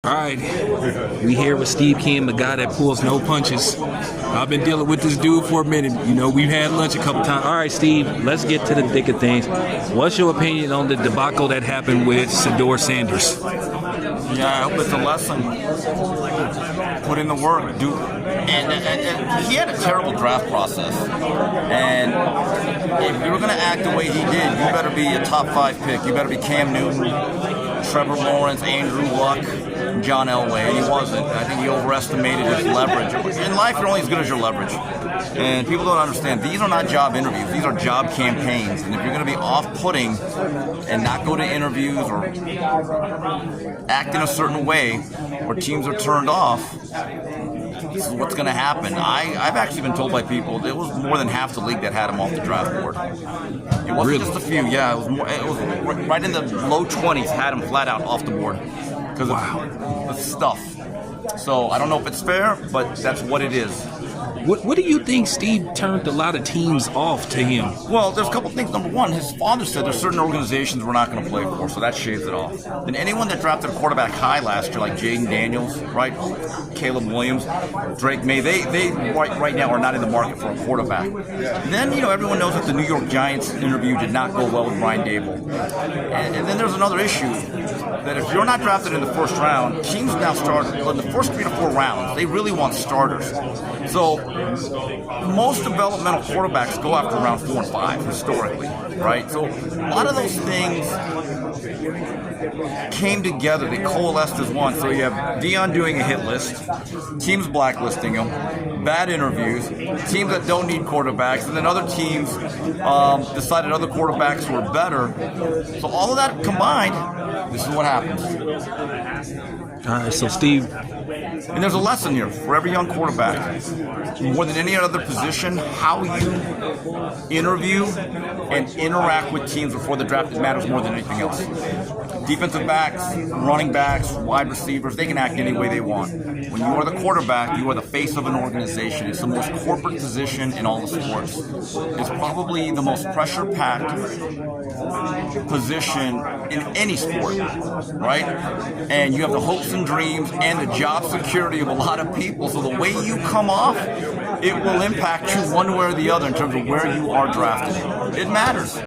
All right, we here with Steve Kim, the guy that pulls no punches. I've been dealing with this dude for a minute. You know, we've had lunch a couple times. All right, Steve, let's get to the thick of things. What's your opinion on the debacle that happened with Sheduer Sanders? Yeah, I hope it's a lesson. Put in the work, and he had a terrible draft process. And if you were going to act the way he did, you better be a top 5 pick. You better be Cam Newton, Trevor Lawrence, Andrew Luck, John Elway, and he wasn't. I think he overestimated his leverage. In life, you're only as good as your leverage. And people don't understand, these are not job interviews, these are job campaigns. And if you're going to be off-putting and not go to interviews or act in a certain way where teams are turned off, this is what's going to happen. I've actually been told by people that it was more than half the league that had him off the draft board. It wasn't Really? just a few. Yeah, it was right in the low 20s had him flat out off the board because of the stuff. So I don't know if it's fair, but that's what it is. What do you think Steve turned a lot of teams off to him? Well, there's a couple things. Number one, his father said there's certain organizations we're not going to play for, so that shaves it off. And anyone that drafted a quarterback high last year, like Jaden Daniels, right, Caleb Williams, Drake May, they right now are not in the market for a quarterback. Then, everyone knows that the New York Giants interview did not go well with Brian Dable. And then there's another issue, that if you're not drafted in the first round, teams now start in the first 3 to 4 rounds. They really want starters. So most developmental quarterbacks go after round 4 and 5 historically, right? So a lot of those things came together. They coalesced as one. So you have Dion doing a hit list, teams blacklisting him, bad interviews, teams that don't need quarterbacks, and then other teams decided other quarterbacks were better. So all of that combined, this is what happens. All right, so Steve, and there's a lesson here for every young quarterback. More than any other position, how you interview and interact with teams before the draft matters more than anything else. Defensive backs, running backs, wide receivers, they can act any way they want. When you are the quarterback, you are the face of an organization. It's the most corporate position in all the sports. It's probably the most pressure-packed position in any sport, right? And you have the hopes and dreams and the job security of a lot of people. So the way you come off, it will impact you one way or the other in terms of where you are drafted. It matters.